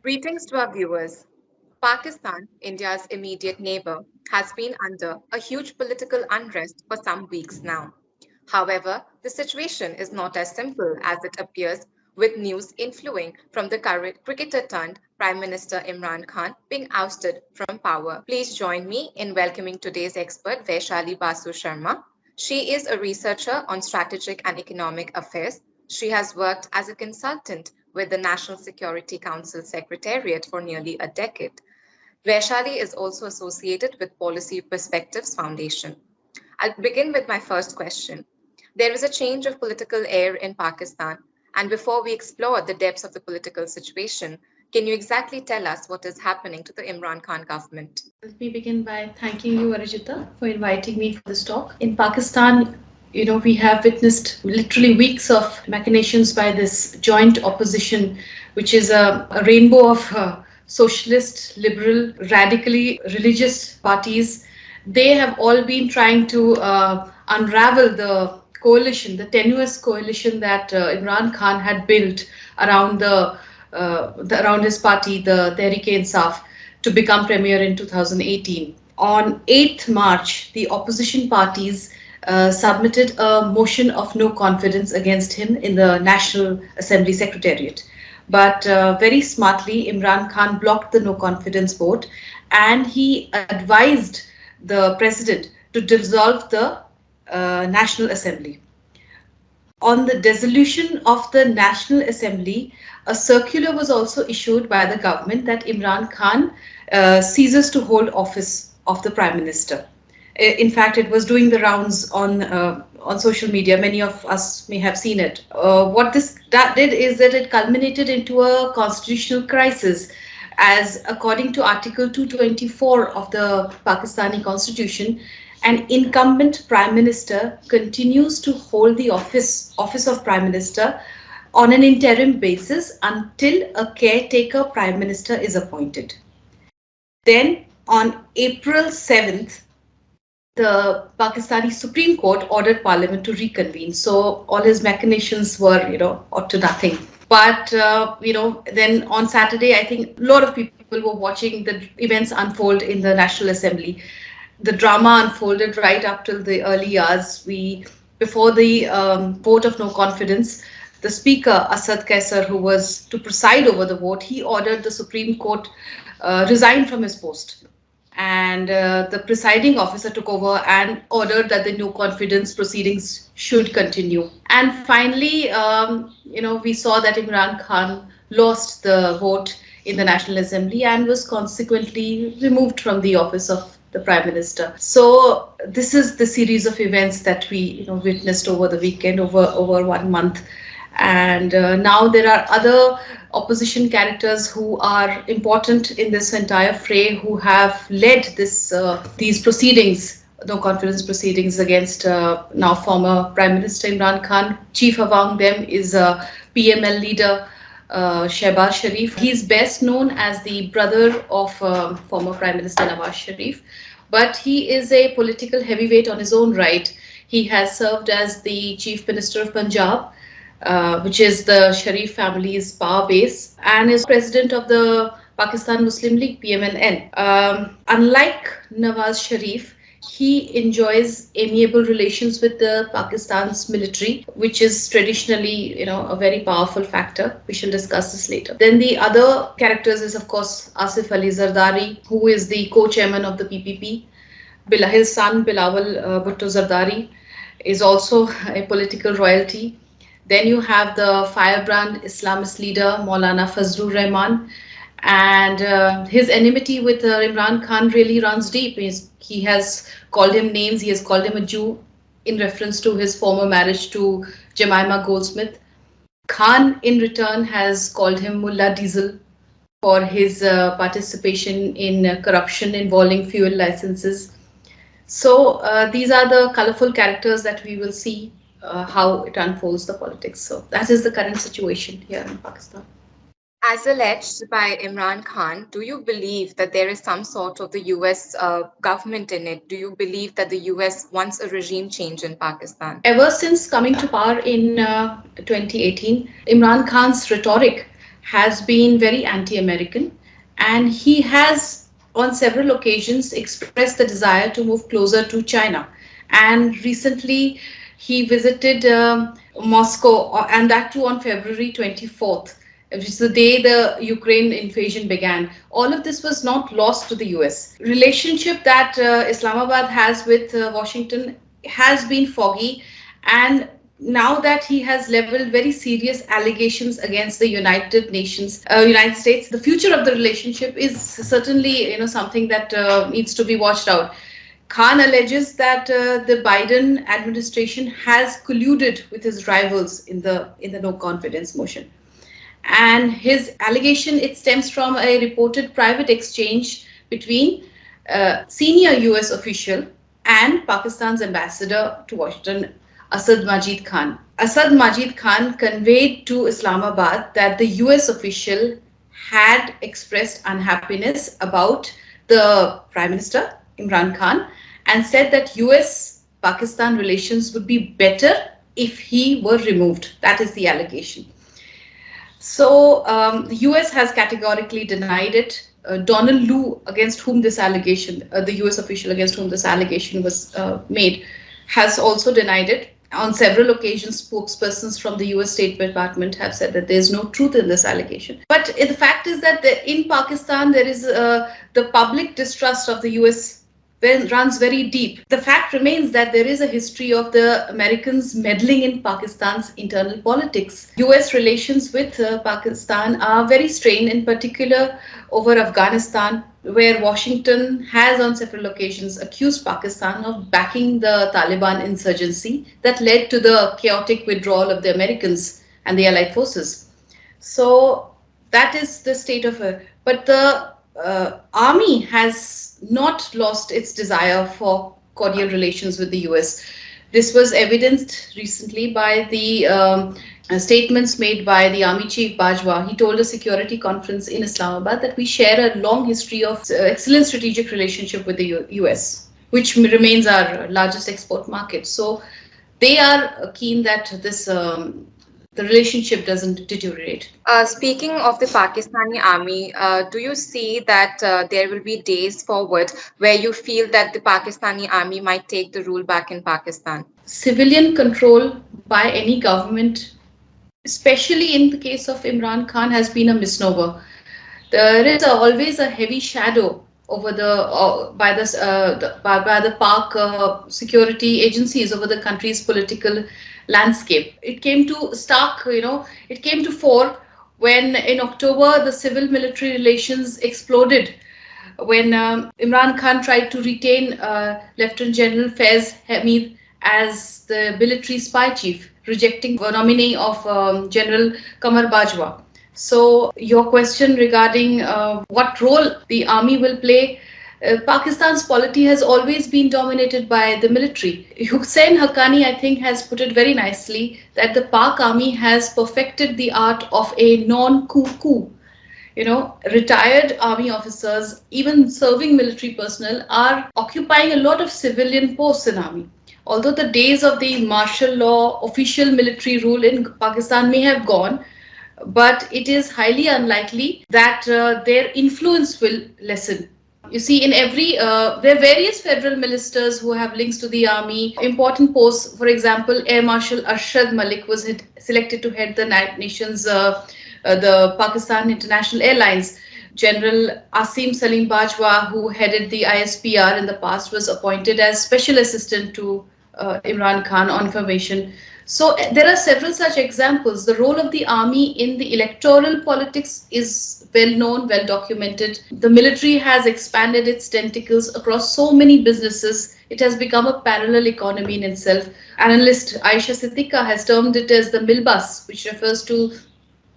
Greetings to our viewers. Pakistan, India's immediate neighbor, has been under a huge political unrest for some weeks now. However, the situation is not as simple as it appears, with news inflowing from the current cricketer turned Prime Minister Imran Khan being ousted from power. Please join me in welcoming today's expert, Vaishali Basu Sharma. She is a researcher on strategic and economic affairs. She has worked as a consultant with the National Security Council Secretariat for nearly a decade. Vaishali is also associated with Policy Perspectives Foundation. I'll begin with my first question. There is a change of political air in Pakistan, and before we explore the depths of the political situation, can you exactly tell us what is happening to the Imran Khan government? Let me begin by thanking you, Arijita, for inviting me for this talk. In Pakistan, we have witnessed literally weeks of machinations by this joint opposition, which is a rainbow of socialist, liberal, radically religious parties. They have all been trying to unravel the coalition, the tenuous coalition that Imran Khan had built around around his party, the Tehreek-e-Insaf, to become premier in 2018. On 8th March, the opposition parties submitted a motion of no confidence against him in the National Assembly Secretariat. But very smartly, Imran Khan blocked the no confidence vote and he advised the president to dissolve the National Assembly. On the dissolution of the National Assembly, a circular was also issued by the government that Imran Khan ceases to hold office of the Prime Minister. In fact, it was doing the rounds on social media. Many of us may have seen it. What this that did is that it culminated into a constitutional crisis, as according to Article 224 of the Pakistani Constitution, an incumbent prime minister continues to hold the office of prime minister on an interim basis until a caretaker prime minister is appointed. Then on April 7th, the Pakistani Supreme Court ordered Parliament to reconvene. So all his machinations were, up to nothing. But then on Saturday, I think a lot of people were watching the events unfold in the National Assembly. The drama unfolded right up till the early hours. Before the vote of no confidence, the speaker Asad Kaisar, who was to preside over the vote, he ordered the Supreme Court resign from his post, and the presiding officer took over and ordered that the no confidence proceedings should continue. And finally, we saw that Imran Khan lost the vote in the National Assembly and was consequently removed from the office of the Prime Minister. So this is the series of events that we witnessed over the weekend, over 1 month. And now there are other opposition characters who are important in this entire fray, who have led these proceedings, no confidence proceedings against now former Prime Minister Imran Khan. Chief among them is PML leader Shehbaz Sharif. He's best known as the brother of former Prime Minister Nawaz Sharif, but he is a political heavyweight on his own right. He has served as the Chief Minister of Punjab, which is the Sharif family's power base, and is president of the Pakistan Muslim League (PMLN). Unlike Nawaz Sharif, he enjoys amiable relations with the Pakistan's military, which is traditionally, a very powerful factor. We shall discuss this later. Then the other characters is, of course, Asif Ali Zardari, who is the co-chairman of the PPP. His son Bilawal Bhutto Zardari is also a political royalty. Then you have the firebrand Islamist leader Maulana Fazlur Rahman, and his enmity with Imran Khan really runs deep. He has called him names. He has called him a Jew in reference to his former marriage to Jemima Goldsmith. Khan, in return, has called him Mullah Diesel for his participation in corruption involving fuel licenses. So these are the colorful characters that we will see how it unfolds the politics. So that is the current situation here in Pakistan. As alleged by Imran Khan, do you believe that there is some sort of the US government in it? Do you believe that the US wants a regime change in Pakistan? Ever since coming to power in 2018, Imran Khan's rhetoric has been very anti-American, and he has on several occasions expressed the desire to move closer to China. And recently, he visited Moscow, and that too on February 24th, which is the day the Ukraine invasion began. All of this was not lost to the US. Relationship that Islamabad has with Washington has been foggy, and now that he has leveled very serious allegations against the United States, the future of the relationship is certainly, something that needs to be watched out. Khan alleges that the Biden administration has colluded with his rivals in the no confidence motion, and his allegation, it stems from a reported private exchange between senior US official and Pakistan's ambassador to Washington, Asad Majid Khan. Asad Majid Khan conveyed to Islamabad that the US official had expressed unhappiness about the Prime Minister Imran Khan and said that US Pakistan relations would be better if he were removed. That is the allegation. So the US has categorically denied it. Donald Lu, against whom this allegation, the US official against whom this allegation was made, has also denied it. On several occasions, spokespersons from the US State Department have said that there is no truth in this allegation. But the fact is that in Pakistan, there is the public distrust of the US runs very deep. The fact remains that there is a history of the Americans meddling in Pakistan's internal politics. US relations with Pakistan are very strained, in particular over Afghanistan, where Washington has on several occasions accused Pakistan of backing the Taliban insurgency that led to the chaotic withdrawal of the Americans and the Allied forces. So that is the state of it. But the army has not lost its desire for cordial relations with the US. This was evidenced recently by the statements made by the Army Chief Bajwa. He told a security conference in Islamabad that we share a long history of excellent strategic relationship with the US, which remains our largest export market. So they are keen that this the relationship doesn't deteriorate. Speaking of the Pakistani army, do you see that there will be days forward where you feel that the Pakistani army might take the rule back in Pakistan? Civilian control by any government, especially in the case of Imran Khan, has been a misnomer. There is always a heavy shadow over by the Pak security agencies over the country's political landscape. It came to stark, it came to fore when in October the civil military relations exploded when Imran Khan tried to retain Lieutenant General Faiz Hamid as the military spy chief, rejecting the nominee of General Qamar Bajwa. So, your question regarding what role the army will play, Pakistan's polity has always been dominated by the military. Hussein Haqqani, I think, has put it very nicely that the Pak army has perfected the art of a non-coup. Retired army officers, even serving military personnel, are occupying a lot of civilian posts in army. Although the days of the martial law, official military rule in Pakistan may have gone, but it is highly unlikely that their influence will lessen. You see, there are various federal ministers who have links to the army, important posts. For example, Air Marshal Arshad Malik was selected to head the nation's the Pakistan International Airlines. General Asim Salim Bajwa, who headed the ISPR in the past, was appointed as special assistant to Imran Khan on information. So there are several such examples. The role of the army in the electoral politics is well known, well documented. The military has expanded its tentacles across so many businesses. It has become a parallel economy in itself. Analyst Aisha Siddiqa has termed it as the milbus, which refers to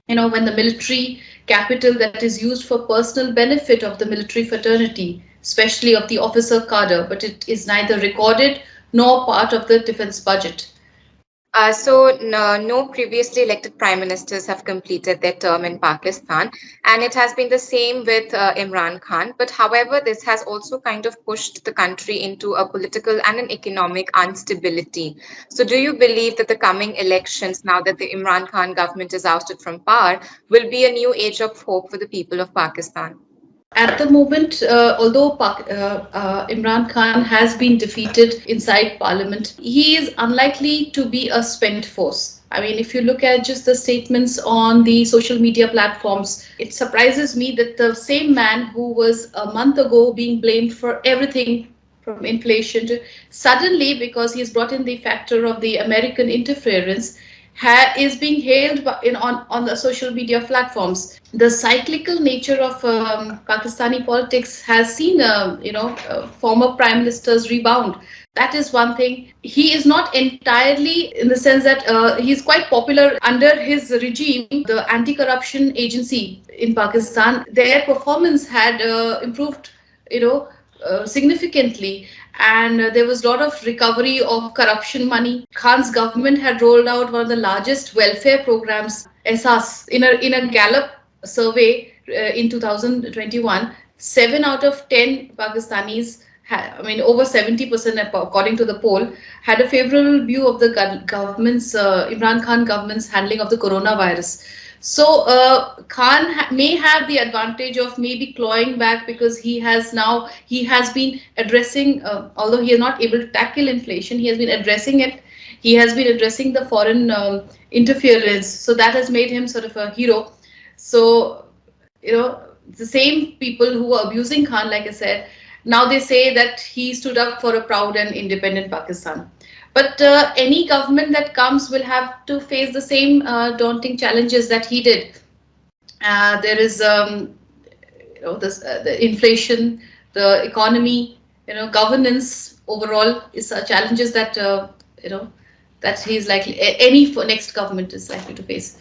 when the military capital that is used for personal benefit of the military fraternity, especially of the officer cadre, but it is neither recorded nor part of the defense budget. No previously elected prime ministers have completed their term in Pakistan, and it has been the same with Imran Khan. But however, this has also kind of pushed the country into a political and an economic instability. So, do you believe that the coming elections, now that the Imran Khan government is ousted from power, will be a new age of hope for the people of Pakistan? At the moment, although Imran Khan has been defeated inside parliament, he is unlikely to be a spent force. I mean, if you look at just the statements on the social media platforms, it surprises me that the same man who was a month ago being blamed for everything from inflation to suddenly, because he's brought in the factor of the American interference, is being hailed on the social media platforms. The cyclical nature of Pakistani politics has seen, former prime ministers rebound. That is one thing. He is not entirely, in the sense that he's quite popular under his regime. The anti-corruption agency in Pakistan, their performance had improved, you know, significantly, and there was a lot of recovery of corruption money. Khan's government had rolled out one of the largest welfare programs, ESAS, in a Gallup survey in 2021. 7 out of 10 Pakistanis, I mean, over 70%, according to the poll, had a favorable view of the government's, Imran Khan government's handling of the coronavirus. So Khan may have the advantage of maybe clawing back, because he has been addressing, although he is not able to tackle inflation, he has been addressing it. He has been addressing the foreign interference, so that has made him sort of a hero. So, the same people who were abusing Khan, like I said, now they say that he stood up for a proud and independent Pakistan. But any government that comes will have to face the same daunting challenges that he did. There is, the inflation, the economy, governance overall is challenges that that he's likely any next government is likely to face.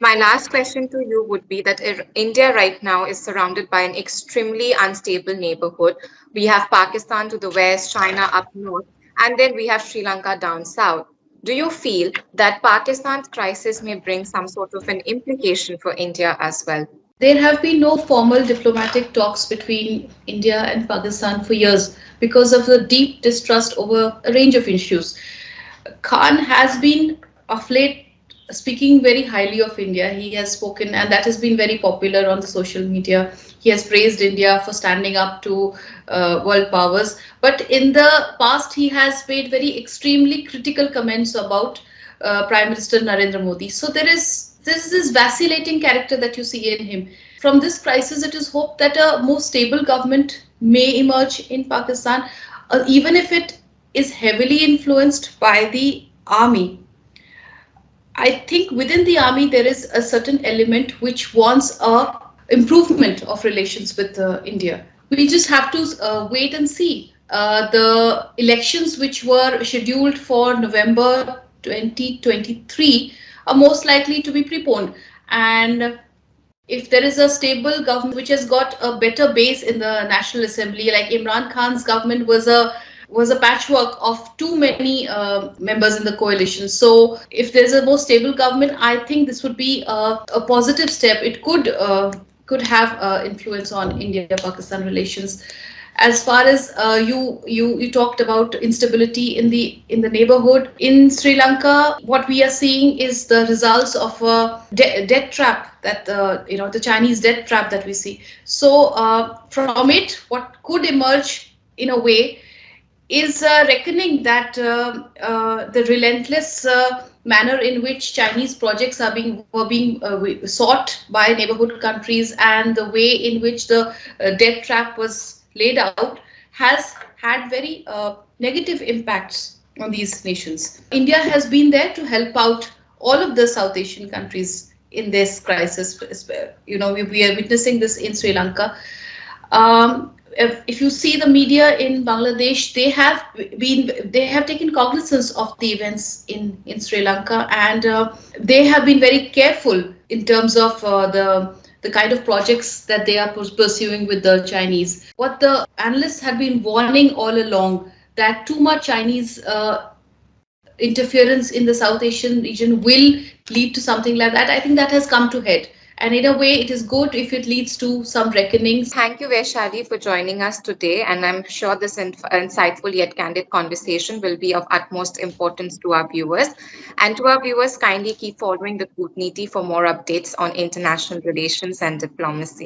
My last question to you would be that India right now is surrounded by an extremely unstable neighborhood. We have Pakistan to the west, China up north, and then we have Sri Lanka down south. Do you feel that Pakistan's crisis may bring some sort of an implication for India as well? There have been no formal diplomatic talks between India and Pakistan for years because of the deep distrust over a range of issues. Khan has been of late speaking very highly of India. He has spoken, and that has been very popular on the social media. He has praised India for standing up to world powers. But in the past, he has made very extremely critical comments about Prime Minister Narendra Modi. So there is this vacillating character that you see in him. From this crisis, it is hoped that a more stable government may emerge in Pakistan, even if it is heavily influenced by the army. I think within the army there is a certain element which wants a improvement of relations with India. We just have to wait and see. The elections which were scheduled for November 2023 are most likely to be preponed, and if there is a stable government which has got a better base in the National Assembly, like Imran Khan's government was a patchwork of too many members in the coalition. So if there's a more stable government, I think this would be a positive step. It could have influence on India-Pakistan relations. As far as you talked about instability in the neighborhood in Sri Lanka, what we are seeing is the results of a debt trap, that the Chinese debt trap that we see. So from it, what could emerge in a way is reckoning that the relentless manner in which Chinese projects were being sought by neighborhood countries, and the way in which the debt trap was laid out, has had very negative impacts on these nations. India has been there to help out all of the South Asian countries in this crisis. We are witnessing this in Sri Lanka. If you see the media in Bangladesh, they have taken cognizance of the events in Sri Lanka, and they have been very careful in terms of the kind of projects that they are pursuing with the Chinese. What the analysts had been warning all along, that too much Chinese interference in the South Asian region will lead to something like that. I think that has come to head. And in a way, it is good if it leads to some reckonings. Thank you, Vaishali, for joining us today. And I'm sure this insightful yet candid conversation will be of utmost importance to our viewers. And to our viewers, kindly keep following the Kutniti for more updates on international relations and diplomacy.